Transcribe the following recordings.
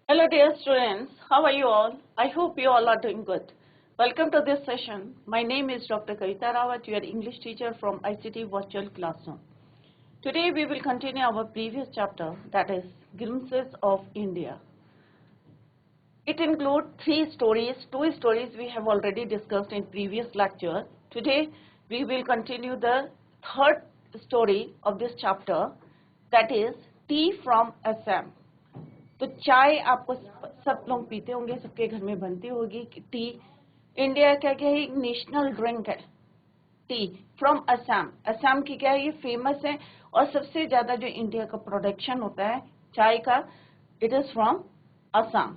Hello dear students, how are you all? I hope you all are doing good. Welcome to this session. My name is Dr. Kavita Rawat, your English teacher from ICT Virtual Classroom. Today we will continue our previous chapter, that is Glimpses of India. It includes three stories. Two stories we have already discussed in previous lecture. Today we will continue the third story of this chapter, that is Tea from Assam. तो चाय आपको सब लोग पीते होंगे, सबके घर में बनती होगी टी। इंडिया का क्या है, एक नेशनल ड्रिंक है टी फ्रॉम असम। असम की क्या है, ये फेमस है और सबसे ज्यादा जो इंडिया का प्रोडक्शन होता है चाय का, it is from Assam.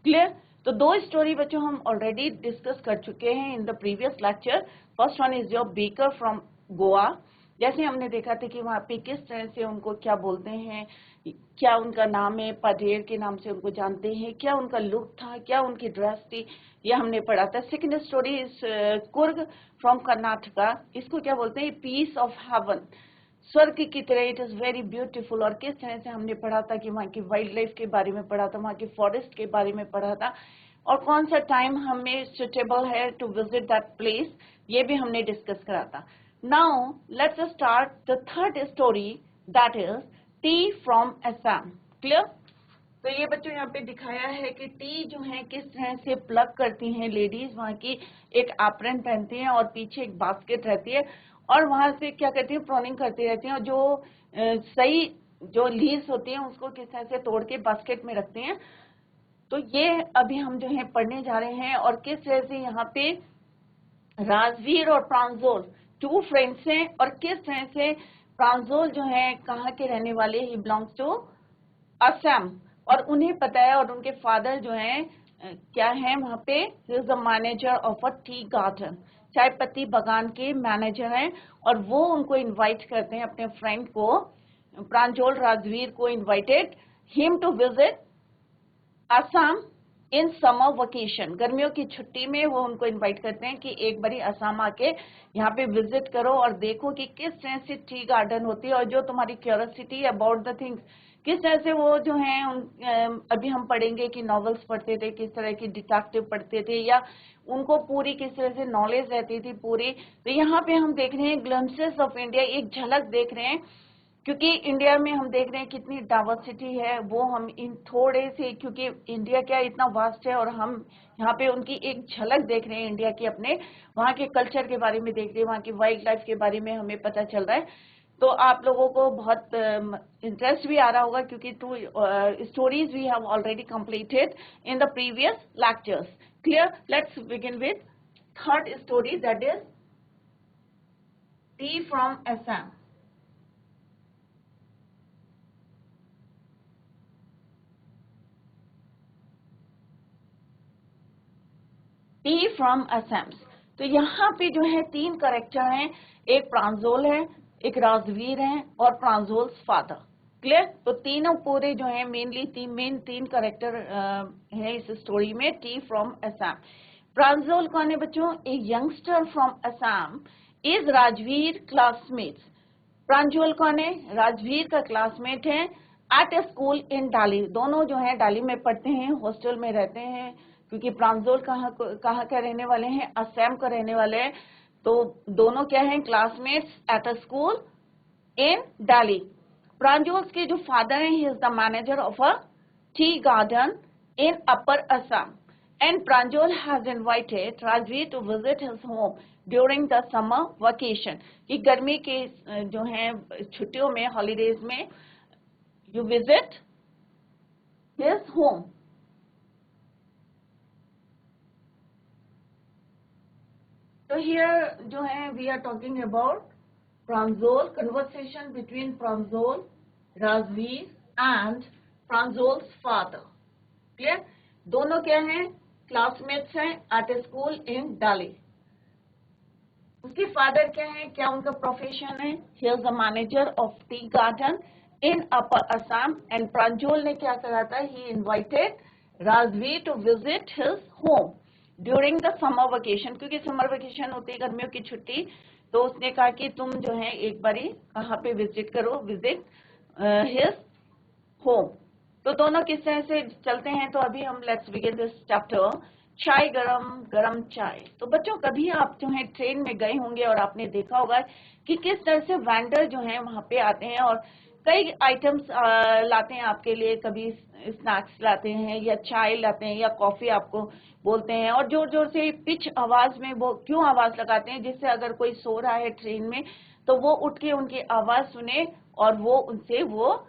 Clear? तो दो स्टोरी बच्चों हम ऑलरेडी डिस्कस कर चुके हैं इन the previous lecture. First one is your baker from Goa. जैसे हमने देखा था कि वहाँ पे किस तरह से उनको क्या बोलते हैं, क्या उनका नाम है, पटेल के नाम से उनको जानते हैं, क्या उनका लुक था, क्या उनकी ड्रेस थी, ये हमने पढ़ा था। Second story is Coorg from Karnataka. इसको क्या बोलते हैं, पीस ऑफ हेवन, स्वर्ग की तरह, इट इज वेरी ब्यूटीफुल। और किस तरह से हमने पढ़ा था कि वहाँ की वाइल्ड लाइफ के बारे में पढ़ा था, वहाँ की फॉरेस्ट के बारे में पढ़ा था, और कौन सा टाइम हमें सुटेबल है टू विजिट दैट प्लेस, ये भी हमने डिस्कस करा था। Now let's start the third story, that is tea from Assam. Clear? तो ये बच्चों यहाँ पे दिखाया है कि टी जो है किस तरह से प्लग करती हैं लेडीज, वहाँ की एक एप्रन पहनती हैं और पीछे एक बास्केट रहती है और वहां से क्या करती है, प्रोनिंग करती रहती हैं, और जो सही जो लीव्स होती हैं उसको किस तरह से तोड़ के बास्केट में रखती हैं। तो ये अभी हम जो है पढ़ने जा रहे हैं, और किस तरह से यहाँ पे राजवीर और प्रांजोल टू फ्रेंड्स हैं, और किस तरह से प्रांजोल जो है कहाँ के रहने वाले, ही बिलोंग्स टू असम, और उन्हें पता है, और उनके फादर जो हैं क्या है वहाँ पे, is the manager of a tea garden, चाय पत्ती बागान के मैनेजर हैं, और वो उनको इनवाइट करते हैं, अपने फ्रेंड को, प्रांजोल राजवीर को invited him to visit Assam in summer vacation. गर्मियों की छुट्टी में वो उनको इनवाइट करते हैं कि एक बारी असम आके यहाँ पे विजिट करो और देखो कि किस तरह से टी गार्डन होती है, और जो तुम्हारी क्यूरियोसिटी अबाउट द थिंग्स, किस तरह से वो जो है अभी हम पढ़ेंगे कि नॉवेल्स पढ़ते थे, किस तरह की डिटेक्टिव पढ़ते थे, या उनको पूरी किस तरह से नॉलेज रहती थी पूरी। तो यहाँ पे हम देख रहे हैं ग्लिम्पसेस ऑफ इंडिया, एक झलक देख रहे हैं, क्योंकि इंडिया में हम देख रहे हैं कितनी डाइवर्सिटी है, वो हम इन थोड़े से, क्योंकि इंडिया क्या इतना वास्ट है, और हम यहाँ पे उनकी एक झलक देख रहे हैं इंडिया की, अपने वहाँ के कल्चर के बारे में देख रहे हैं, वहाँ की वाइल्ड लाइफ के बारे में हमें पता चल रहा है। तो आप लोगों को बहुत इंटरेस्ट भी आ रहा होगा, क्योंकि two stories we have already completed in the previous lectures. Clear? Let's begin with third story, that is tea from Assam. Tea from Assam. तो यहाँ पे जो है तीन करेक्टर हैं, एक प्रांजोल है, एक राजवीर है, और प्रांजोल्स फादर। क्लियर? तो तीनों पूरे जो है मेनली तीन करेक्टर है इस स्टोरी में, टी फ्रॉम असम। प्रांजोल कौन है बच्चों? A youngster from Assam is Rajveer classmates. Pranjol कौन है? राजवीर का क्लासमेट है, एट ए स्कूल इन डाली। दोनों जो है डाली में पढ़ते हैं, हॉस्टल में रहते हैं, क्योंकि प्रांजोल कहाँ का रहने वाले हैं, असम का रहने वाले हैं। तो दोनों क्या हैं, classmates at a school in Delhi. Pranjol के जो फादर हैं, he is the manager of a tea garden in upper Assam, and Pranjol has invited Rajveer to visit his home during the summer vacation. कि गर्मी के जो है छुट्टियों में, हॉलीडेज में, यू विजिट हिज होम। तो हियर जो है we are talking about Pranjol, conversation between Pranjol, Rajveer and Pranjol's father. Clear? दोनों क्या हैं, क्लासमेट्स हैं एट ए स्कूल इन डाली। उसके फादर क्या है, क्या उनका प्रोफेशन है, he is the manager of tea garden in upper Assam, and Pranjol ने क्या करा था, he invited Rajveer to visit his home during the summer vacation, क्योंकि समर वेकेशन होती है गर्मियों की छुट्टी। तो उसने कहा कि तुम जो है एक बारी कहाँ पे विजिट करो, विजिट हिज होम। तो दोनों किस तरह से चलते हैं, तो अभी हम लेट्स बिगिन दिस चैप्टर। चाय गरम गरम चाय। तो बच्चों कभी आप जो है ट्रेन में गए होंगे और आपने देखा होगा कि किस तरह से वेंडर जो है वहां पे आते हैं और कई आइटम्स लाते हैं आपके लिए, कभी स्नैक्स लाते हैं या चाय लाते हैं या कॉफी आपको बोलते हैं, और जोर जोर से पिच आवाज में वो क्यों आवाज लगाते हैं, जिससे अगर कोई सो रहा है ट्रेन में तो वो उठ के उनकी आवाज सुने और वो उनसे वो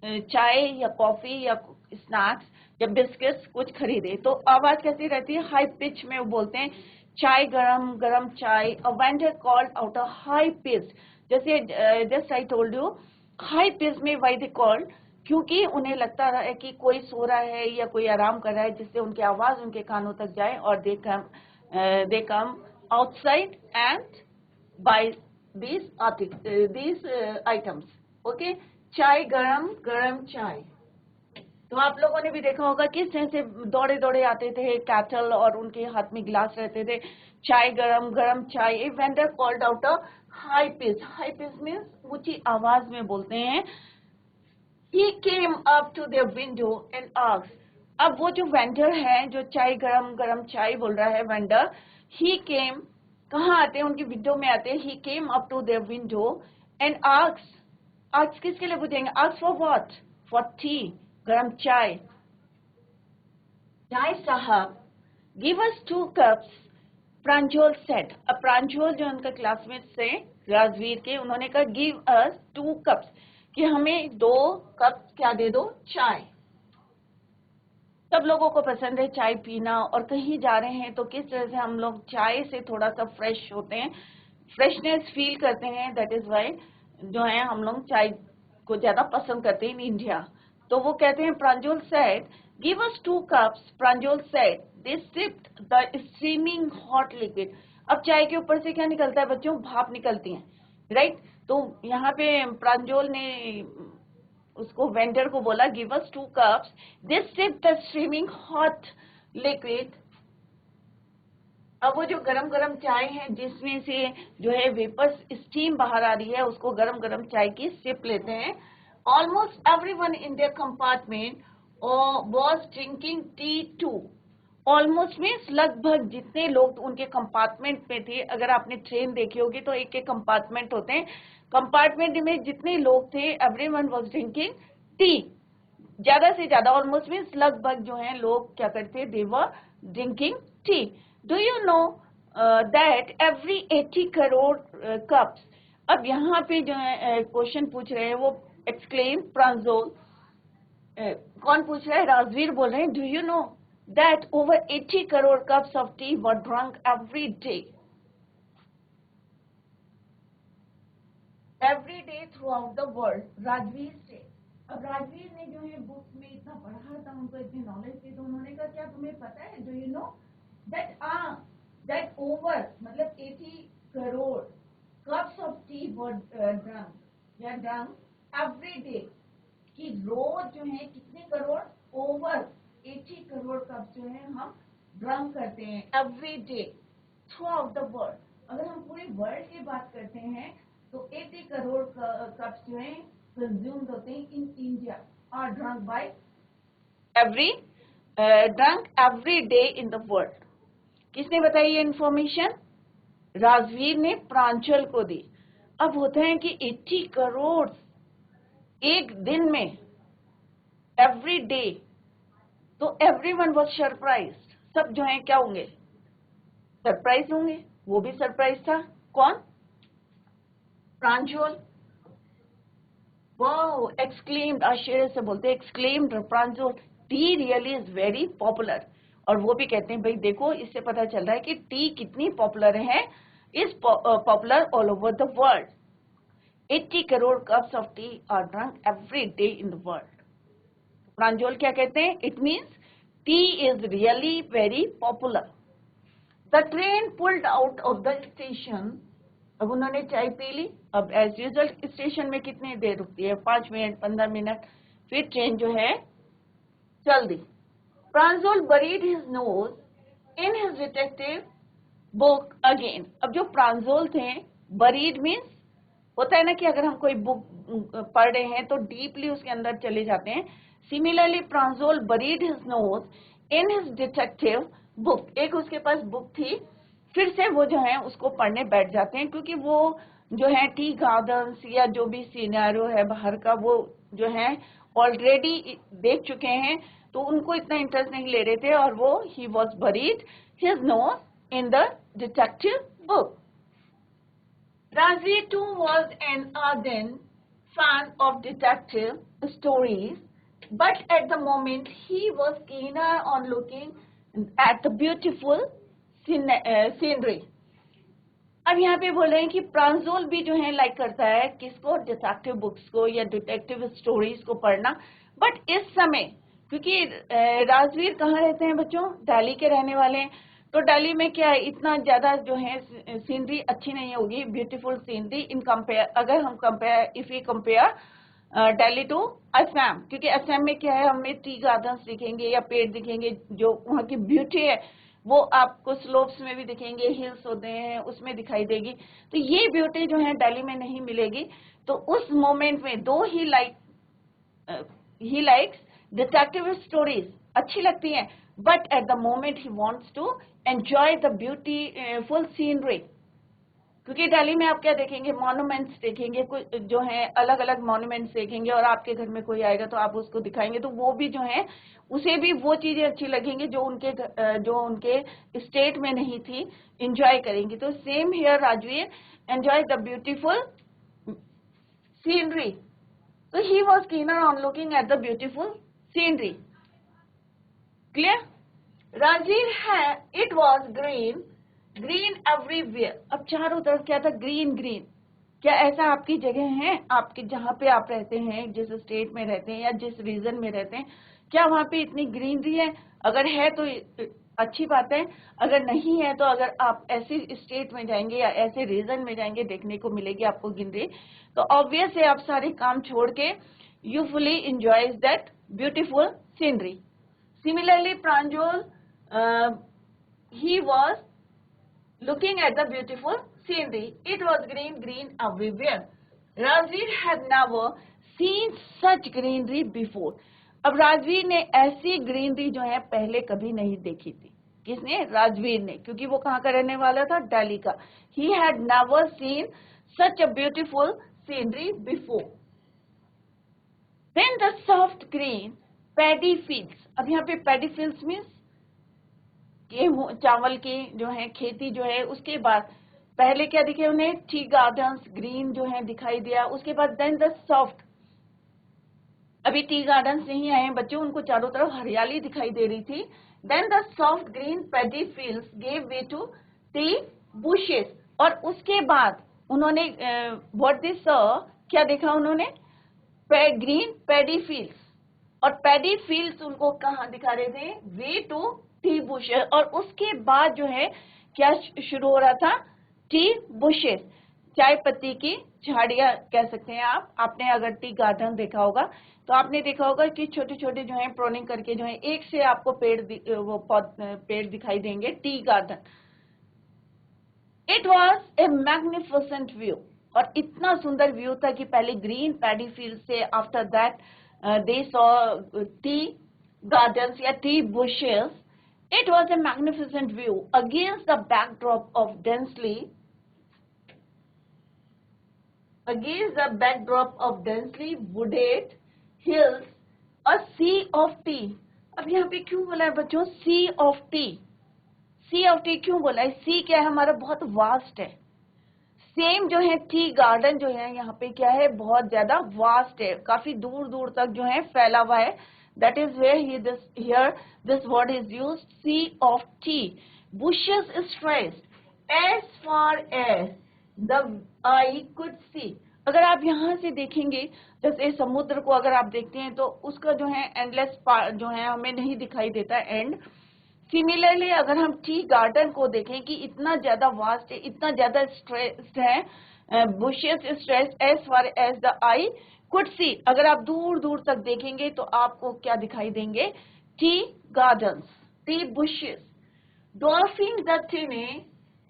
चाय या कॉफी या स्नैक्स या बिस्किट्स कुछ खरीदे। तो आवाज कैसी रहती है, हाई पिच में वो बोलते हैं चाय गरम गरम चाय। A vendor called out a high pitch, जैसे just I told you high pitch में व्हाई दे कॉल्ड, क्योंकि उन्हें लगता है कि कोई सो रहा है या कोई आराम कर रहा है, जिससे उनकी आवाज उनके कानों तक जाए और they come outside and buy these items. Okay, चाय गरम गरम चाय। तो आप लोगों ने भी देखा होगा किस तरह से दौड़े दौड़े आते थे कैटल और उनके हाथ में गिलास रहते थे, चाय गरम गरम चाय। A vendor called out a high pitch, high pitch means ऊंची आवाज में बोलते हैं। He came up to their window and asked, अब वो जो वेंडर है जो चाय गरम गरम चाय बोल रहा है वेंडर, he came, कहाँ आते हैं, उनकी विंडो में आते हैं। he came up to their window and asked, asked किसके लिए पूछेंगे, asked for what, for tea, गरम चाय। चाय साहब, give us 2 cups, प्रांजल said। अब प्रांजल जो उनका क्लासमेट से राजवीर के, उन्होंने कहा give us 2 cups, कि हमें 2 कप क्या दे दो, चाय। सब लोगों को पसंद है चाय पीना, और कहीं जा रहे हैं तो किस तरह से हम लोग चाय से थोड़ा सा फ्रेश होते हैं, फ्रेशनेस फील करते हैं। दैट इज वाई जो है हम लोग चाय को ज्यादा पसंद करते हैं इन इंडिया। तो वो कहते हैं Pranjal said give us 2 cups, Pranjal said they sipped the steaming hot liquid. अब चाय के ऊपर से क्या निकलता है बच्चों, भाप निकलती है, राइट। तो यहाँ पे प्रांजल ने उसको वेंडर को बोला give us 2 cups, they sipped the steaming hot liquid. अब वो जो गरम गरम चाय है जिसमें से जो है वेपर्स स्टीम बाहर आ रही है, उसको गरम गरम चाय की सिप लेते हैं। Almost everyone in their compartment was drinking tea too. Almost means लगभग जितने लोग उनके कंपार्टमेंट में थे, अगर आपने ट्रेन देखी होगी तो एक एक कंपार्टमेंट होते हैं, कंपार्टमेंट में जितने लोग थे एवरीवन वाज ड्रिंकिंग टी। ज्यादा से ज्यादा ऑलमोस्ट मीन्स लगभग जो है लोग क्या करते, they were drinking tea. Do you know that every 80 crore cups. अब यहाँ पे जो है क्वेश्चन पूछ रहे हैं वो एक्सक्लेम प्रांजल, कौन पूछ रहा है, राजवीर बोल रहे हैं, do you no that over 80 crore cups of tea were drunk every day throughout the world. Rajveer से, अब राजवीर ने जो है बुक में इतना पढ़ा था, उनको इतनी नॉलेज थी, तो उन्होंने कहा क्या तुम्हें पता है, do you no that over मतलब 80 crore cups of tea were drunk every day, कि रोज जो है कितने करोड़, ओवर 80 करोड़ कप जो है हम ड्रंक करते हैं every day through out the world. अगर हम पूरे वर्ल्ड की बात करते हैं तो 80 करोड़ कप्स जो है कंज्यूम होते हैं in India, are drunk by every day in the world. किसने बताई ये इंफॉर्मेशन, राजवीर ने प्रांजल को दी। अब होता है कि 80 करोड़ एक दिन में एवरी डे, तो एवरीवन वाज सरप्राइज्ड, सब जो है क्या होंगे, सरप्राइज होंगे। वो भी सरप्राइज था, कौन, प्रांजल। वाओ, एक्सक्लेम्ड, आश्चर्य से बोलते exclaimed Pranjal, T really is very popular. और वो भी कहते हैं भाई देखो इससे पता चल रहा है कि टी कितनी पॉपुलर है, is popular all over the world. 80 crore cups of tea are drunk every day in the world. Pranjal क्या कहते हैं, it means tea is really very popular. The train pulled out of the station. अब उन्होंने चाय P ली। अब as usual station में कितनी देर रुकती है, 5 मिनट 15 मिनट, फिर ट्रेन जो है चल दी। Pranjal buried his nose in his detective book again. अब जो प्रांजल थे, बरीड मीन्स होता है ना कि अगर हम कोई बुक पढ़ रहे हैं तो डीपली उसके अंदर चले जाते हैं, Similarly, Pranjal buried his nose in his detective book. एक उसके पास बुक थी, फिर से वो जो है उसको पढ़ने बैठ जाते हैं, क्योंकि वो जो है टी गार्डन्स या जो भी सिनेरियो है बाहर का, वो जो है ऑलरेडी देख चुके हैं, तो उनको इतना इंटरेस्ट नहीं ले रहे थे, और वो he was buried his nose in the detective book. Rajveer too was an ardent fan of detective stories, but at the moment he was keener on looking at the beautiful scenery. अब यहाँ पे बोल रहे हैं कि प्रांजोल भी जो है लाइक करता है किसको, डिटेक्टिव बुक्स को या डिटेक्टिव स्टोरीज को पढ़ना. बट इस समय क्योंकि राजवीर कहाँ रहते हैं बच्चों, दिल्ली के रहने वाले हैं, तो दिल्ली में क्या है, इतना ज्यादा जो है सीनरी अच्छी नहीं होगी, ब्यूटीफुल सीनरी इन कंपेयर, अगर हम compare, if you compare Delhi to Assam, क्योंकि असम में क्या है, हमें टी गार्डन्स दिखेंगे या पेड़ दिखेंगे, जो वहाँ की ब्यूटी है वो आपको स्लोप्स में भी दिखेंगे, हिल्स होते हैं उसमें दिखाई देगी. तो ये ब्यूटी जो है दिल्ली में नहीं मिलेगी. तो उस मोमेंट में दो ही लाइक्स डिटेक्टिव स्टोरीज अच्छी लगती हैं, but at the moment he wants to enjoy the beautiful scenery. क्योंकि दिल्ली में आप क्या देखेंगे, मॉन्यूमेंट्स देखेंगे, कुछ जो है अलग अलग मॉन्यूमेंट्स देखेंगे, और आपके घर में कोई आएगा तो आप उसको दिखाएंगे, तो वो भी जो है उसे भी वो चीजें अच्छी लगेंगी जो उनके स्टेट में नहीं थी, एंजॉय करेंगी. तो same here Rajveer enjoy the beautiful scenery. तो he was keener on looking at the beautiful scenery. Clear? Rajveer है, इट वॉज ग्रीन एवरीवेयर. अब चारों तरफ क्या था, ग्रीन. क्या ऐसा आपकी जगह है, आपके जहाँ पे आप रहते हैं, जिस स्टेट में रहते हैं या जिस रीजन में रहते हैं, क्या वहाँ पे इतनी ग्रीनरी है? अगर है तो अच्छी बात है, अगर नहीं है तो अगर आप ऐसे स्टेट में जाएंगे या ऐसे रीजन में जाएंगे, देखने को मिलेगी आपको ग्रीनरी, तो ऑब्वियस है आप सारे काम छोड़ के you fully enjoy that beautiful scenery. Similarly Pranjal he was looking at the beautiful scenery. It was green everywhere. Rajveer had never seen such greenery before. अब राजवीर ने ऐसी ग्रीनरी जो है पहले कभी नहीं देखी थी. किसने? राजवीर ने, क्योंकि वो कहाँ का रहने वाला था, दिल्ली का. He had never seen such a beautiful scenery before. Then the soft green paddy fields. अब यहाँ पे paddy fields means गेहूं, चावल की जो है खेती जो है, उसके बाद पहले क्या दिखे उन्हें, टी गार्डन्स, ग्रीन जो है दिखाई दिया. उसके बाद देन द सॉफ्ट, अभी टी गार्डन्स नहीं आए हैं बच्चों, उनको चारों तरफ हरियाली दिखाई दे रही थी. Then the soft green paddy fields gave way to tea bushes. और उसके बाद उन्होंने व्हाट दे सॉ, क्या देखा उन्होंने, ग्रीन पैडी फील्ड्स. और पैडी फील्ड्स उनको कहाँ दिखा रहे थे, वे टू टी बुशेस. और उसके बाद जो है क्या शुरू हो रहा था, टी बुशेस, चाय पत्ती की झाड़ियां कह सकते हैं आप. आपने अगर टी गार्डन देखा होगा तो आपने देखा होगा कि छोटे छोटे जो है प्रोनिंग करके जो है एक से आपको पेड़ दिखाई देंगे, tea garden. It was a magnificent view. और इतना सुंदर व्यू था कि पहले ग्रीन पैडी फील्ड से after that they saw tea gardens या tea bushes. It was a magnificent view against the backdrop of densely wooded hills, a sea of tea. अब यहाँ पे क्यों बोला है बच्चों sea of tea? sea of tea क्यों बोला है? sea क्या है, हमारा बहुत वास्ट है. सेम जो है टी गार्डन जो है यहाँ पे क्या है, बहुत ज्यादा वास्ट है, काफी दूर दूर तक जो है फैला हुआ है. That is where here this word is used, sea of tea. Bushes stretched as far as the eye could see. अगर आप यहाँ से देखेंगे, जैसे समुद्र को अगर आप देखते हैं तो उसका जो है एंडलेस जो है हमें नहीं दिखाई देता एंड. सिमिलरली अगर हम टी गार्डन को देखें कि इतना ज्यादा वास्ट है, इतना ज्यादा स्ट्रेस्ड है, bushes stretched as far as the eye could see. अगर आप दूर दूर तक देखेंगे तो आपको क्या दिखाई देंगे, tea gardens, T bushes. Dwarfing the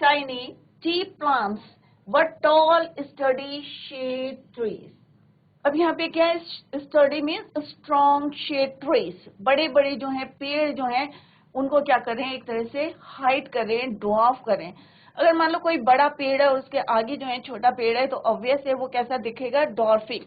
tiny tea plants were tall sturdy shade trees. अब यहाँ पे क्या है, sturdy means strong shade trees, बड़े बड़े जो है पेड़ जो है उनको क्या कर रहे हैं, एक तरह से हाइड कर रहे हैं, ड्वार्फ कर रहे हैं। अगर मान लो कोई बड़ा पेड़ है और उसके आगे जो है छोटा पेड़ है तो ऑब्वियस है वो कैसा दिखेगा, डॉर्फिंग।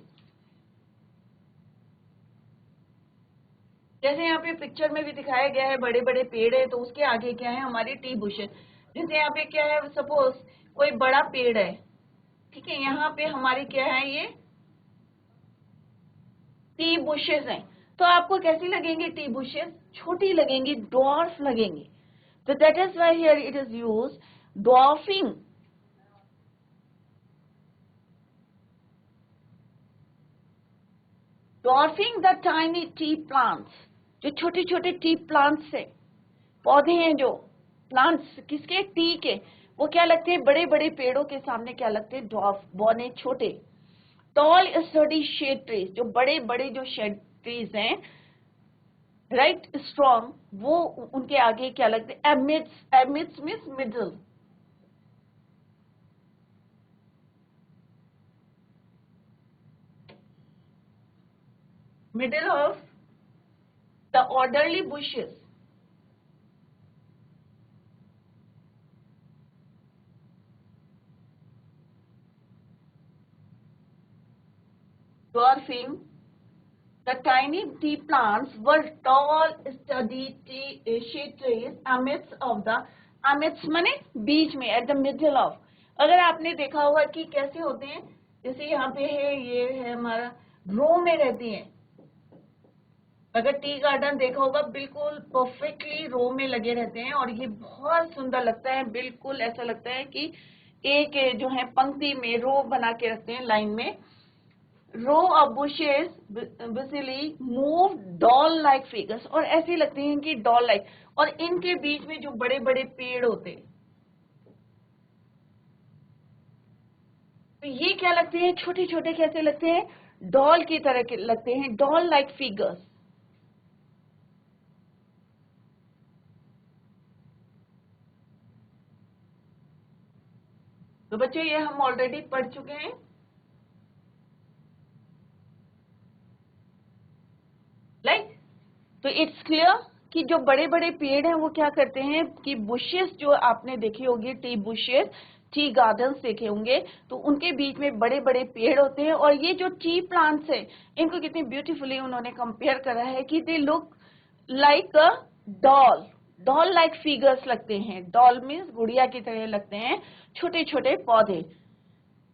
जैसे यहाँ पे पिक्चर में भी दिखाया गया है, बड़े बड़े पेड़ है तो उसके आगे क्या है, हमारी टी बुशेस। जैसे यहाँ पे क्या है, सपोज कोई बड़ा पेड़ है, ठीक है, यहाँ पे हमारी क्या है, ये टी बुशेस हैं। तो आपको कैसी लगेंगी टी बुशेस, छोटी लगेंगी, डॉर्फ लगेंगी। तो that is why here it is use dwarfing. Dwarfing the tiny T plants, जो छोटे छोटे टी प्लांट्स है, पौधे हैं जो प्लांट्स किसके, टी के, वो क्या लगते हैं, बड़े बड़े पेड़ों के सामने क्या लगते हैं, डॉर्फ, बौने छोटे। टॉल स्टडी शेड ट्रीज, जो बड़े बड़े जो शेड ट्रीज हैं, राइट, स्ट्रॉन्ग, वो उनके आगे क्या लगते हैं, amidst, amidst means middle, middle of the orderly bushes. Dwarfing the tiny tea plants were tall, sturdy shade trees amidst of the, amidst माने बीच में, at the middle of। अगर आपने देखा होगा कि कैसे होते हैं, जैसे यहाँ पे है, ये है हमारा, रो में रहती हैं। अगर टी गार्डन देखा होगा, बिल्कुल परफेक्टली रो में लगे रहते हैं और ये बहुत सुंदर लगता है, बिल्कुल ऐसा लगता है कि एक जो है पंक्ति में रो बना के रखते हैं, लाइन में। Row of bushes basically move doll like figures, और ऐसे लगते हैं कि डॉल लाइक, और इनके बीच में जो बड़े बड़े पेड़ होते हैं तो ये क्या लगते हैं, छोटे छोटे, कैसे लगते हैं, डॉल की तरह के लगते हैं, डॉल लाइक फिगर्स। तो बच्चों ये हम ऑलरेडी पढ़ चुके हैं, राइट। तो इट्स क्लियर कि जो बड़े बड़े पेड़ हैं वो क्या करते हैं कि बुशेस जो आपने देखी होगी, टी बुशेस, टी गार्डन्स देखे होंगे, तो उनके बीच में बड़े बड़े पेड़ होते हैं। और ये जो टी प्लांट्स है, इनको कितनी ब्यूटीफुली उन्होंने कंपेयर करा है कि they look like a doll, doll like figures लगते हैं, डॉल मीन्स गुड़िया की तरह लगते हैं, छोटे छोटे पौधे।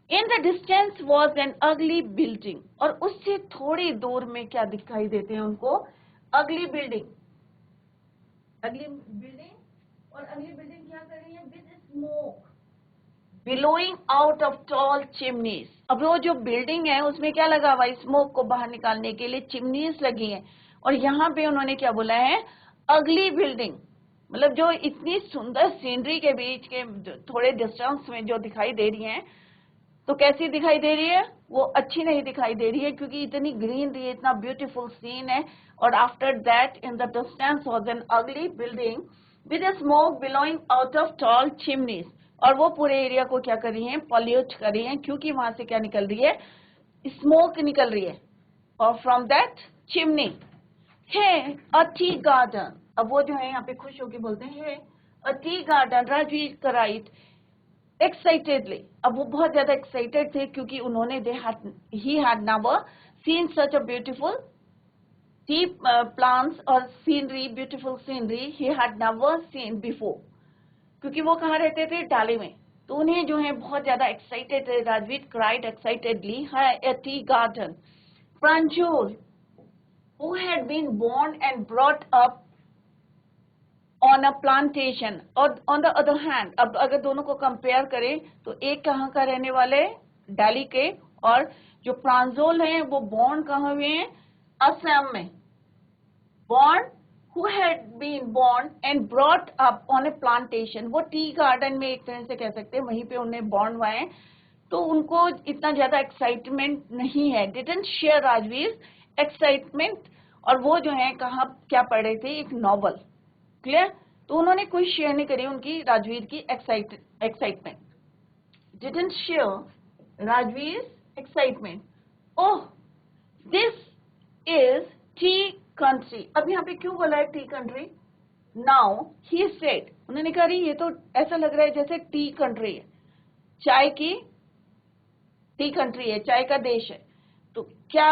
In the distance was an अगली बिल्डिंग, और उससे थोड़ी दूर में क्या दिखाई देते हैं उनको, अगली बिल्डिंग, अगली बिल्डिंग। और अगली बिल्डिंग क्या कर रही है, with smoke billowing out of tall chimneys. अब वो जो बिल्डिंग है उसमें क्या लगा हुआ, स्मोक को बाहर निकालने के लिए चिमनीज लगी हैं। और यहाँ पे उन्होंने क्या बोला है, अगली बिल्डिंग, मतलब जो इतनी सुंदर सीनरी के बीच के थोड़े डिस्टेंस में जो दिखाई दे रही हैं, तो कैसी दिखाई दे रही है, वो अच्छी नहीं दिखाई दे रही है, क्योंकि इतनी ग्रीनरी है, इतना ब्यूटीफुल सीन है। और after that in the distance was an अगली building with a smoke billowing out of tall chimneys. और वो पूरे एरिया को क्या कर रही हैं, पॉल्यूट कर रही हैं, क्योंकि वहां से क्या निकल रही है, स्मोक निकल रही है, और फ्रॉम दैट चिमनी है अ टी गार्डन। अब वो जो है यहाँ पे खुश होकर बोलते हैं, a tea garden, Rajveer cried excitedly. अब वो बहुत ज्यादा एक्साइटेड थे, क्योंकि उन्होंने he had never seen such a beautiful tea plants और scenery, beautiful scenery he had never seen before, क्योंकि वो कहाँ रहते थे, डाली में। तो उन्हें जो है बहुत ज्यादा एक्साइटेड थे, राजवीर क्राइड एक्साइटेडली, है A tea garden. Pranjal who had been born and brought up on a plantation, और on the other hand, अब अगर दोनों को कंपेयर करें तो एक कहाँ का रहने वाले, दिल्ली के, और जो प्रांजल हैं वो बॉर्न कहाँ हुए हैं, असम में। Born who had been born and brought up on a plantation, वो टी गार्डन में एक तरह से कह सकते हैं, वहीं पे उन्हें बॉर्न हुआ है। तो उनको इतना ज्यादा एक्साइटमेंट नहीं है, डिडंट शेयर राजवीर एक्साइटमेंट। और वो जो है कहाँ क्या पढ़ रहे थे, एक नॉवल, क्लियर। तो उन्होंने कोई शेयर नहीं करी उनकी, राजवीर की excitement, didn't share Rajveer excitement. Oh this is T country. अब यहाँ पे क्यों बोला है T country? Now he said, उन्होंने कहा ये तो ऐसा लग रहा है जैसे टी कंट्री है, चाय की टी कंट्री है, चाय का देश है। तो क्या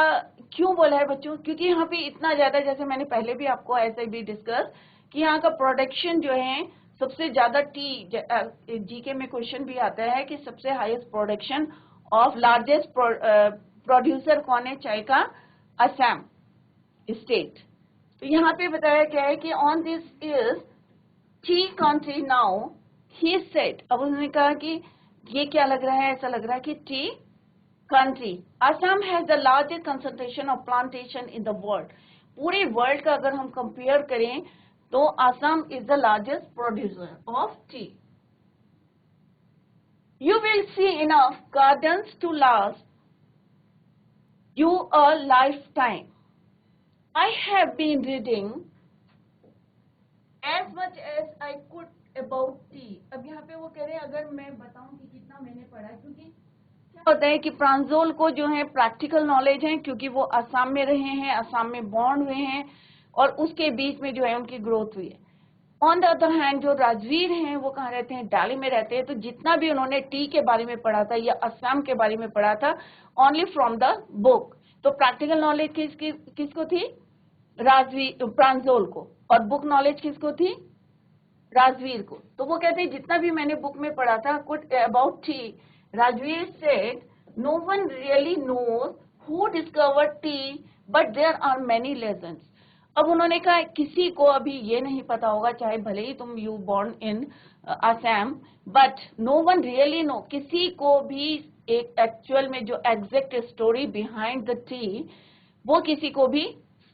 क्यों बोला है बच्चों? क्योंकि यहाँ पे इतना ज्यादा, जैसे मैंने पहले भी आपको ऐसे भी डिस्कस कि यहाँ का प्रोडक्शन जो है सबसे ज्यादा टी, जीके में क्वेश्चन भी आता है कि सबसे highest production of largest producer कौन है चाय का? असम स्टेट। तो यहाँ पे बताया क्या है कि on this is T country now he said, अब उन्होंने कहा कि ये क्या लग रहा है? ऐसा लग रहा है कि T country. Assam has the largest concentration of plantation in the world. पूरे वर्ल्ड का अगर हम कंपेयर करें तो Assam is the largest producer of T. You will see enough gardens to last you a lifetime. I have been reading as much as I could about tea. अब यहाँ पे वो कह रहे हैं अगर मैं बताऊं कि कितना मैंने पढ़ा, क्योंकि होता है कि प्रांजोल को जो है प्रैक्टिकल नॉलेज है, क्योंकि वो असम में रहे हैं, असम में बॉर्न हुए हैं और उसके बीच में जो है उनकी ग्रोथ हुई है. ऑन द अदर हैंड जो राजवीर हैं वो कहाँ रहते हैं? दिल्ली में रहते हैं. तो जितना भी उन्होंने टी के बारे में पढ़ा था या असम के बारे में पढ़ा था ओनली फ्रॉम द बुक. तो प्रैक्टिकल नॉलेज किसको थी? राजवीर प्रांजोल को. और बुक नॉलेज किसको थी? राजवीर को. तो वो कहते हैं जितना भी मैंने बुक में पढ़ा था कुछ about T, Rajveer said, no one really knows who discovered tea, but there are many legends. अब उन्होंने कहा किसी को अभी ये नहीं पता होगा, चाहे भले ही तुम you born in Assam, but no one really know, किसी को भी एक एक्चुअल में जो exact story behind the tea वो किसी को भी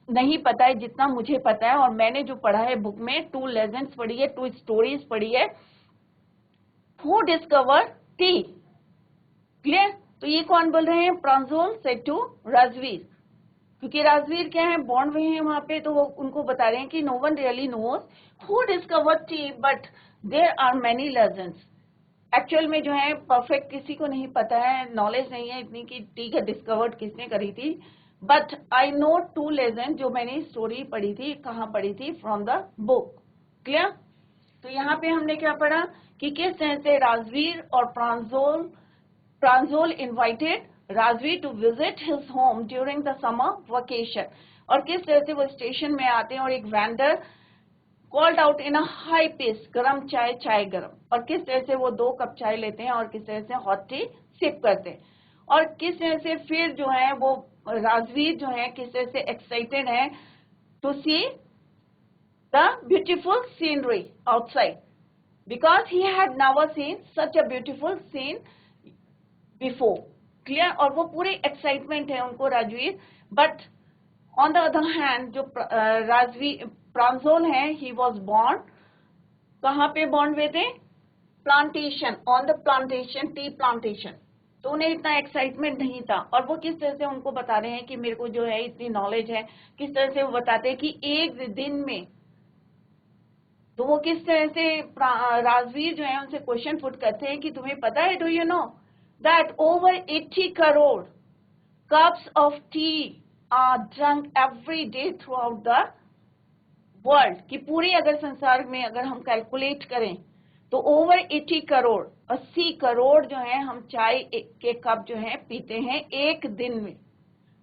नहीं पता है जितना मुझे पता है. और मैंने जो पढ़ा है बुक में 2 लेजेंड्स पढ़ी है, 2 स्टोरीज पढ़ी है. Who discover T? क्लियर? तो ये कौन बोल रहे हैं? प्रांजोल सेड टू राजवीर, क्योंकि राजवीर क्या है? बॉर्न हुए हैं वहां पे. तो वो उनको बता रहे हैं कि no one really knows who discovered tea, but there are many legends. Actual में जो है परफेक्ट किसी को नहीं पता है, नॉलेज नहीं है इतनी कि टी का डिस्कवर्ड किसने करी थी. बट आई नो 2 लेजेंड, जो मैंने स्टोरी पढ़ी थी. कहाँ पढ़ी थी? From the book. क्लियर? तो यहाँ पे हमने क्या पढ़ा कि किस तरह से राजवीर और Pranjal invited Rajveer to visit his home during the summer vacation. और किस तरह से वो स्टेशन में आते हैं और एक vendor called out in a high pitch, गरम चाय, चाय गरम. और किस तरह से वो 2 कप चाय लेते हैं और किस तरह से हॉट टी सिप करते हैं. और किस तरह से फिर जो है वो राजवीर जो है किस तरह से एक्साइटेड है to see the beautiful scenery outside, because he had never seen such a beautiful scene before. Clear? और वो पूरे एक्साइटमेंट है उनको Rajveer. But on the other hand जो राजवीर प्रांजोल है, ही वॉज बॉर्न कहाँ पे बॉर्न हुए थे? Plantation, on the plantation, tea plantation. तो उन्हें इतना एक्साइटमेंट नहीं था. और वो किस तरह से उनको बता रहे हैं कि मेरे को जो है इतनी नॉलेज है, किस तरह से वो बताते हैं कि एक दिन में. तो वो किस तरह से राजवीर जो है उनसे क्वेश्चन पुट करते हैं कि तुम्हें पता है, do you no that over 80 crore cups of tea are drunk every day throughout the world. कि पूरे अगर संसार में अगर हम कैलकुलेट करें तो ओवर 80 करोड़ 80 करोड़ जो है हम चाय के कप जो है पीते हैं एक दिन में.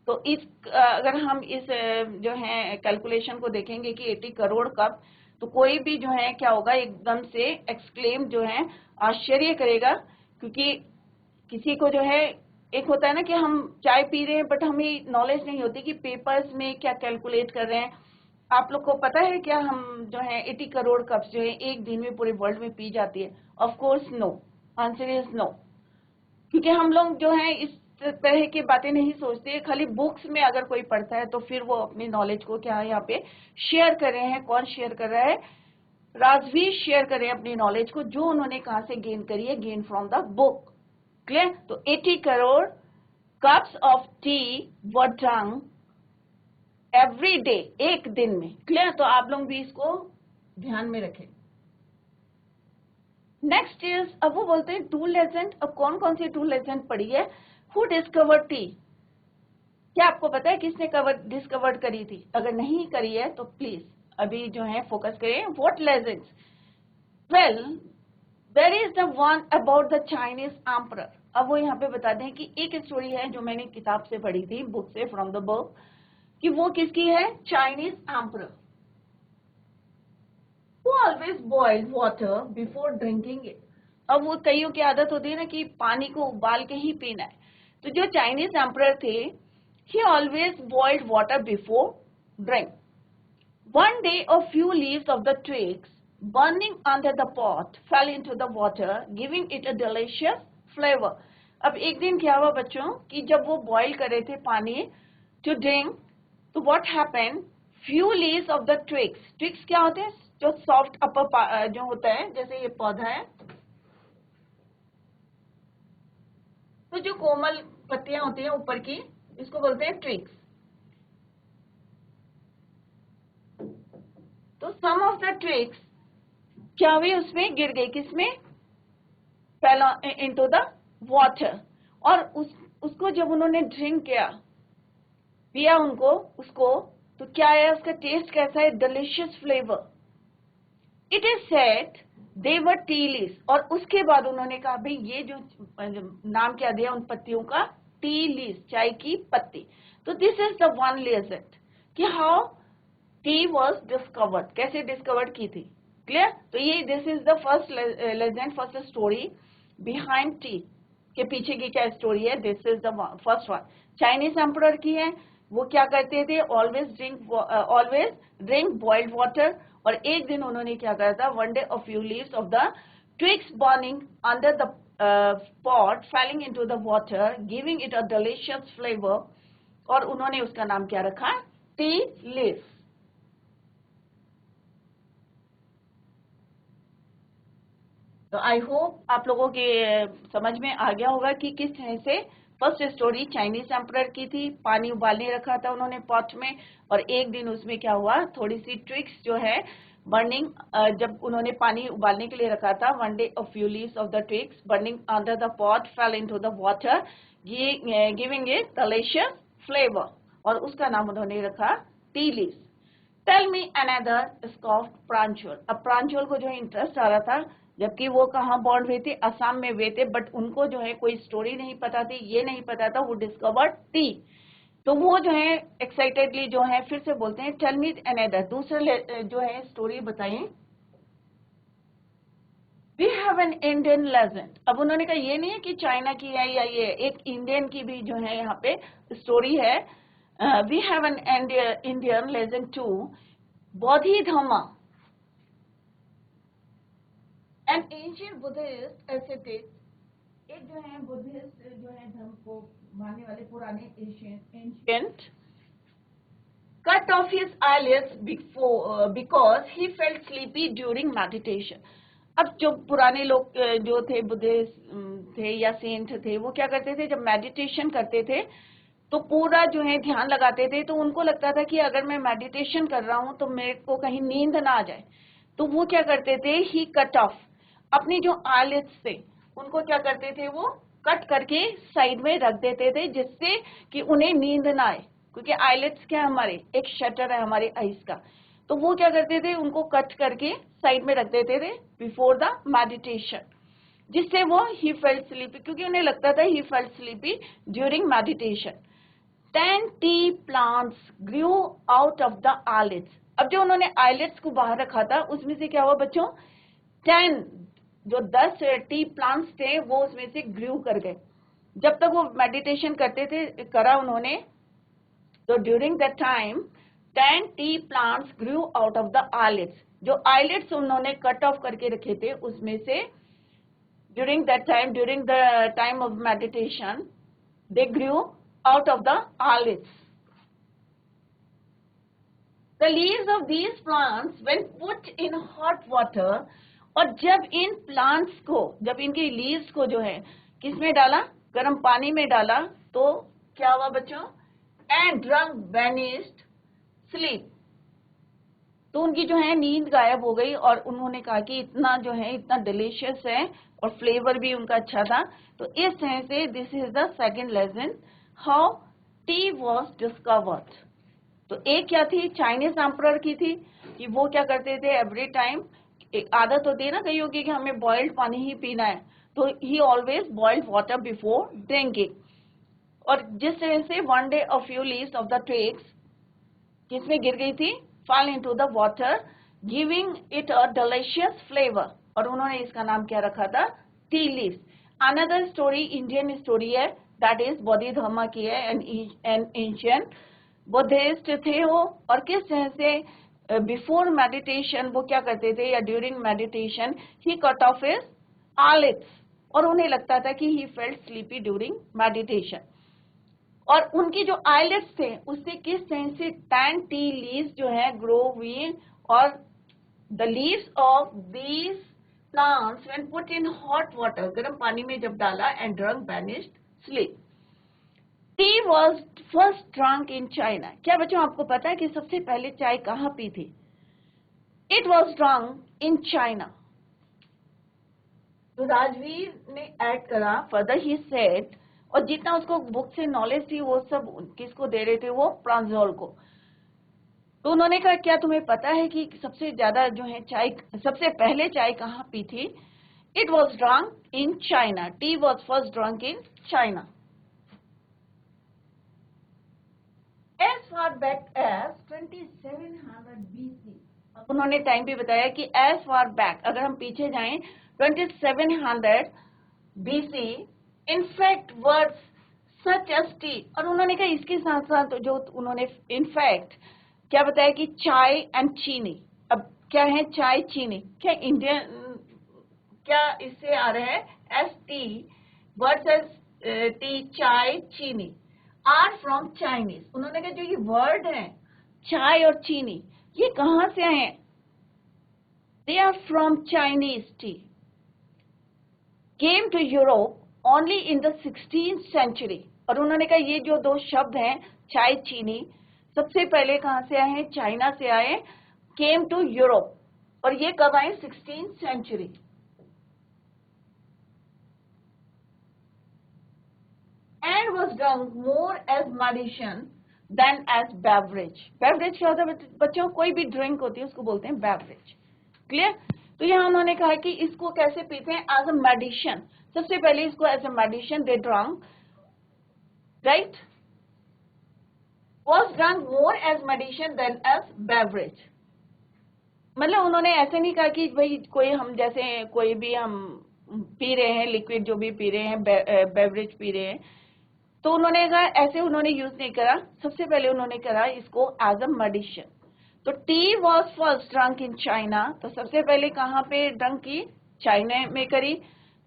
तो इस अगर हम इस जो है कैलकुलेशन को देखेंगे कि 80 करोड़ कप, तो कोई भी जो है क्या होगा, एकदम से एक्सक्लेम जो है आश्चर्य करेगा. क्योंकि किसी को जो है एक होता है ना कि हम चाय पी रहे हैं बट हमें नॉलेज नहीं होती कि पेपर्स में क्या कैलकुलेट कर रहे हैं. आप लोग को पता है क्या हम जो है 80 करोड़ कप्स जो है एक दिन में पूरे वर्ल्ड में पी जाती है? Of course no. Answer is no. क्योंकि हम लोग जो है इस तरह की बातें नहीं सोचते. खाली बुक्स में अगर कोई पढ़ता है तो फिर वो अपनी नॉलेज को क्या यहाँ पे शेयर कर रहे हैं. कौन शेयर कर रहा है? राजवीर शेयर कर रहे हैं अपनी नॉलेज को, जो उन्होंने कहाँ से गेन करी है, gain from the book. Clear? तो 80 crore cups of T were drunk every day, एक दिन में. क्लियर? तो आप लोग भी इसको ध्यान में रखें. नेक्स्ट इज, अब वो बोलते हैं 2 लेजेंड. अब कौन कौन सी 2 लेजेंड पढ़ी है? Who discovered T? क्या आपको पता है किसने डिस्कवर करी थी? अगर नहीं करी है तो प्लीज अभी जो है फोकस करें. What legends? Well, there is the one about the Chinese emperor. अब वो यहाँ पे बताते हैं कि एक स्टोरी है जो मैंने किताब से पढ़ी थी, बुक से, फ्रॉम द बुक, कि वो किसकी है? Chinese emperor who always boil water before drinking it. अब वो कईयों की आदत होती है ना कि पानी को उबाल के ही पीना है. तो जो चाइनीज एम्परर थे, he always boiled water before drink. One day a few leaves of the twigs burning under the pot fell into the water, giving it a delicious flavor. अब एक दिन क्या हुआ बच्चों कि जब वो बॉईल कर रहे थे पानी to drink, तो what happened? Few leaves of the twigs. Twigs क्या होते हैं? जो सॉफ्ट अपर जो होता है, जैसे ये पौधा है तो जो कोमल पत्तियां होती हैं ऊपर की, इसको बोलते हैं ट्विग्स. तो सम ऑफ द ट्विग्स क्या हुई? उसमें गिर गई. किसमें? Fail into the water. और उसको जब उन्होंने ड्रिंक किया, पिया उनको उसको, तो क्या है? उसका टेस्ट कैसा है? Delicious flavour. It is said they were tea leaves. और उसके बाद उन्होंने कहा भाई ये जो नाम क्या दिया उन पत्तियों का? टी लीव्स, चाय की पत्ती. तो this is the one legend कि हाउ टी वॉज डिस्कवर्ड, कैसे डिस्कवर्ड की थी. क्लियर? तो ये this is the first legend, first story behind T के पीछे की क्या स्टोरी है. This is the first one. Chinese emperor की है. वो क्या करते थे? Always drink boiled water. और एक दिन उन्होंने क्या करा था? One day a few leaves of the twigs burning under the pot falling into the water, giving it a delicious flavor. और उन्होंने उसका नाम क्या रखा? Tea leaves. तो आई होप आप लोगों के समझ में आ गया होगा कि किस तरह से फर्स्ट स्टोरी चाइनीज एम्परर की थी. पानी उबालने रखा था उन्होंने पॉट में, और एक दिन उसमें क्या हुआ? थोड़ी सी ट्विग्स जो है बर्निंग, जब उन्होंने पानी उबालने के लिए रखा था, one day a few leaves of the twigs burning under the pot fell into the water, giving it delicious flavour. और उसका नाम उन्होंने रखा tea leaves. Tell me another scoffed Pranshul. अब प्रांशुल को जो है इंटरेस्ट आ रहा था, जबकि वो कहाँ बॉर्न हुए थे? असम में हुए थे. बट उनको जो है कोई स्टोरी नहीं पता थी, ये नहीं पता था वो डिस्कवर्ड टी. तो वो जो है एक्साइटेडली जो है फिर से बोलते हैं टेल मी अनदर, दूसरा जो है स्टोरी बताइए. We have an Indian legend. अब उन्होंने कहा ये नहीं है कि चाइना की है या ये, एक इंडियन की भी जो है यहाँ पे स्टोरी है. We have an Indian legend too. Bodhidharma, an ancient Buddhist ascetic. एक जो है बुद्धिस्ट जो है धर्म को मानने वाले पुराने ancient, cut off his eyelids because he felt sleepy during meditation. अब जो पुराने लोग जो थे, बुद्धिस्ट थे या सेंट थे, वो क्या करते थे? जब मेडिटेशन करते थे तो पूरा जो है ध्यान लगाते थे. तो उनको लगता था कि अगर मैं मेडिटेशन कर रहा हूं तो मेरे को कहीं नींद ना आ जाए. तो वो क्या करते थे? ही कट ऑफ अपनी जो आईलिड्स थे उनको क्या करते थे? वो कट करके साइड में रख देते थे, जिससे कि उन्हें नींद ना आए. क्योंकि आईलिड्स क्या हमारे एक शटर है हमारे आईज का. तो वो क्या करते थे? उनको कट करके साइड में रख देते थे बिफोर द मेडिटेशन, जिससे वो ही फेल्ट स्लीपी, क्योंकि उन्हें लगता था he felt sleepy during meditation. 10 T plants Guru out of the eyelids. अब जो उन्होंने आईलिड्स को बाहर रखा था उसमें से क्या हुआ बच्चों? 10 जो 10 टी प्लांट्स थे वो उसमें से ग्रू कर गए. जब तक वो मेडिटेशन करते थे, करा उन्होंने, तो during that time 10 T plants Guru out of the eyelids. जो आईलिड्स उन्होंने कट ऑफ करके रखे थे उसमें से during the time of meditation, they grew out of the eyelids. The leaves of these plants when put in hot water, और जब in plants को, जब इनके लीव्स को जो है किस में डाला? गर्म पानी में डाला. तो क्या हुआ बच्चों? And drunk vanished sleep. तो उनकी जो है नींद गायब हो गई. और उन्होंने कहा कि इतना जो है इतना डिलीशियस है और फ्लेवर भी उनका अच्छा था. तो इस तरह से this is the second legend, how T was discovered. तो एक क्या थी, चाइनीज एम्परर की थी कि वो क्या करते थे एवरी टाइम, एक आदत होती है ना कहीं होगी कि हमें बॉइल्ड पानी ही पीना है, तो ही always boiled water before drinking. और जिस तरह से one day a few leaves of the twigs किसमें गिर गई थी, fall into the water giving it a delicious flavor, और उन्होंने इसका नाम क्या रखा था, tea leaves. Another story Indian story है, दैट इज बोधिधम्मा की है, एन एंशिएंट बुद्धिस्ट थे वो, और किस तरह से बिफोर मेडिटेशन वो क्या करते थे, या ड्यूरिंग मेडिटेशन ही कट ऑफ हिज eyelids, और उन्हें लगता था कि he felt sleepy during meditation. और उनकी जो आईलेट्स थे उससे किस तरह से 10 टी लीव्स जो है ग्रो हुई, और the leaves of these plants when put in hot water, गर्म पानी में जब डाला, and drunk vanished sleep. Tea was first drunk in China. क्या बच्चों आपको पता है कि सबसे पहले चाय कहाँ पी थी? It was drunk in China. तो राजवीर ने ऐड करा, फर्दर ही सेड, और जितना उसको बुक से नॉलेज थी वो सब किसको दे रहे थे, वो प्रांजोल को। तो उन्होंने कहा क्या तुम्हें पता है कि सबसे ज्यादा जो है चाय, सबसे पहले चाय कहाँ पी थी? It was drunk in China. Tea was first drunk in China. As far back as 2700 BC। उन्होंने टाइम भी बताया कि एज फार बैक, अगर हम पीछे जाएं 2700 BC, in fact words such as tea, और उन्होंने कहा इसके साथ साथ जो उन्होंने इनफैक्ट क्या बताया कि चाय एंड चीनी। अब क्या है चाय चीनी, क्या इंडियन, क्या इससे आ रहा है as tea, words as tea, chai cheeni are from Chinese. उन्होंने कहा जो ये वर्ड है चाय और चीनी ये कहाँ से आए हैं? They are from Chinese tea, came to Europe only in the 16th century। और उन्होंने कहा ये जो दो शब्द हैं चाय चीनी सबसे पहले कहां से आए हैं? चाइना से आए, केम टू यूरोप, और ये कब आए? 16th century। And was drunk more as medicine than as beverage. Beverage क्या होता है बच्चों? कोई भी ड्रिंक होती है उसको बोलते हैं बेवरेज। क्लियर? तो यहाँ उन्होंने कहा कि इसको कैसे पीते हैं? As a medicine. सबसे पहले इसको as a medicine they drunk, right? was drunk more as medicine than as beverage। मतलब उन्होंने ऐसे नहीं कहा कि भाई कोई हम जैसे कोई भी हम पी रहे हैं लिक्विड, जो भी पी रहे हैं बेवरेज पी रहे हैं, तो उन्होंने कहा ऐसे उन्होंने यूज नहीं करा। सबसे पहले उन्होंने कहा इसको एज अ मेडिसिन। तो T was first drunk in China. तो सबसे पहले कहाँ पे ड्रंक की? चाइना में करी।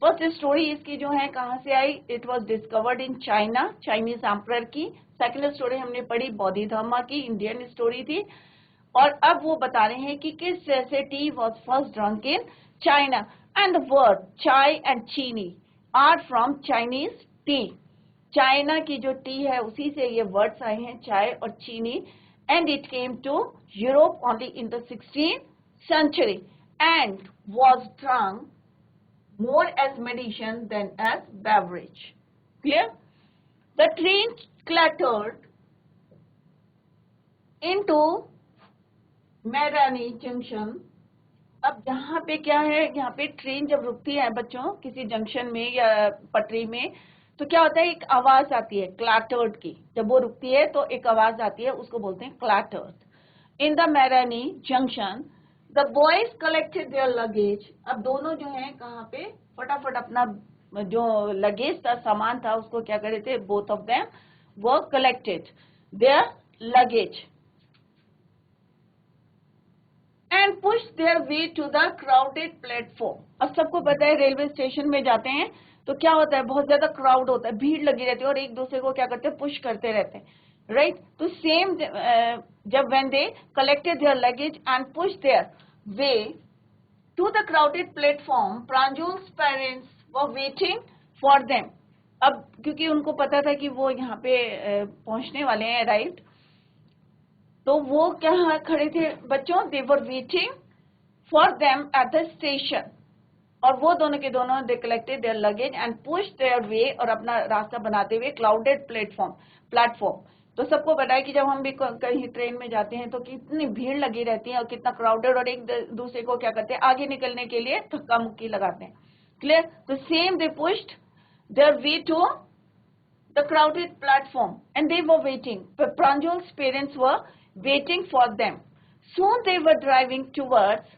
फर्स्ट स्टोरी इसकी जो है कहाँ से आई? It was discovered in China, Chinese emperor की। सेकेंड स्टोरी हमने पढ़ी बोधिधम्मा की, इंडियन स्टोरी थी। और अब वो बता रहे हैं कि किस तरह से tea was first drunk in China, and the word chai and cheeni are from Chinese tea. China की जो टी है उसी से ये वर्ड्स आए हैं, चाय और चीनी, and it came to Europe only in the 16th century and was drunk more as medicine than as beverage। Clear? The train clattered into Marani Junction। अब यहाँ पे क्या है? यहाँ पे ट्रेन जब रुकती है बच्चों किसी जंक्शन में या पटरी में, तो क्या होता है? एक आवाज आती है क्लैटर्ड की। जब वो रुकती है तो एक आवाज आती है, उसको बोलते हैं clattered. In the Mariani junction the boys collected their luggage. अब दोनों जो है कहाँ पे फटाफट अपना जो लगेज था, सामान था, उसको क्या कर रहे थे? Both of them were collected their luggage and push their way to the crowded platform. अब सबको पता है रेलवे स्टेशन में जाते हैं तो क्या होता है? बहुत ज्यादा क्राउड होता है, भीड़ लगी रहती है, और एक दूसरे को क्या करते हैं? पुश करते रहते हैं, राइट? तो सेम जब when they collected their luggage and pushed their way to the crowded platform, Pranjul's parents were waiting for them। अब क्योंकि उनको पता था कि वो यहाँ पे पहुंचने वाले हैं, राइट? तो वो क्या खड़े थे बच्चों? they were waiting for them at the station। और वो दोनों के दोनों they collected their luggage and push their way, और अपना रास्ता बनाते हुए क्लाउडेड प्लेटफॉर्म। तो सबको पता है कि जब हम भी कहीं ट्रेन में जाते हैं तो कितनी भीड़ लगी रहती है और कितना क्राउडेड, और एक दूसरे को क्या करते हैं, आगे निकलने के लिए धक्का मुक्की लगाते हैं। क्लियर? तो same they pushed their way to the crowded platform and they were waiting. Pranjal's parents were waiting for them. Soon they were driving towards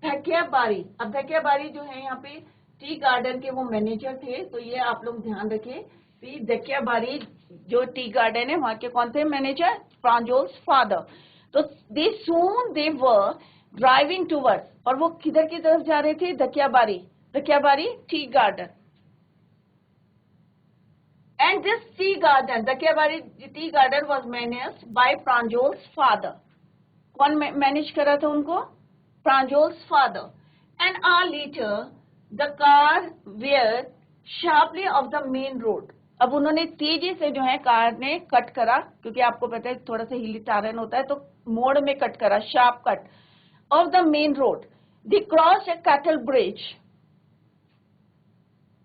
धकियाबारी। अब धकियाबारी जो है यहाँ पे टी गार्डन के वो मैनेजर थे, तो ये आप लोग ध्यान रखें कि धकियाबारी जो टी गार्डन है वहां के कौन थे मैनेजर? प्रांजोल्स फादर। तो दे सून दे वर ड्राइविंग टूवर्ड्स, और वो किधर की तरफ जा रहे थे? Dhekiabari tea garden. And this tea garden, Dhakiyabari tea garden was managed by Pranjol's father. कौन मैनेज करा था उनको? Pranjol's father. An hour later, the car veered sharply off the main road. अब उन्होंने तेजी से जो है कार ने कट करा, क्योंकि आपको पता है थोड़ा सा हिली टारन होता है, तो मोड़ में कट करा, sharp cut off the main road. They crossed a cattle bridge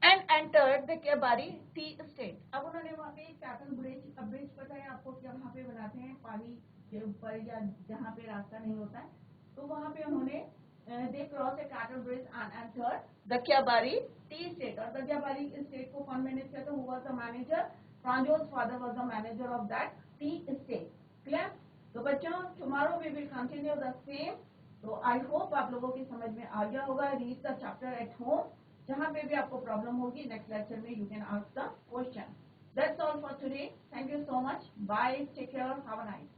and entered the Dhakiyabari tea estate. अब उन्होंने वहाँ पे कैटल ब्रिज, अब ब्रिज पता है आपको क्या वहाँ पे बनाते हैं पानी के ऊपर या जहाँ पे रास्ता नहीं होता है, तो वहाँ पे उन्होंने they cross A cattle bridge and entered Dhakiyabari T estate। और Dhakiyabari estate को कौन मैनेज करता? Who was the manager? Pranjol's father was the manager of that tea estate. Clear? तो बच्चों, tomorrow we will continue the same. तो I hope आप लोगों की समझ में आ गया होगा। Read the chapter at home. जहां पे भी आपको प्रॉब्लम होगी नेक्स्ट लेक्चर में you can ask the question. That's all for today. Thank you so much. Bye, take care, have a nice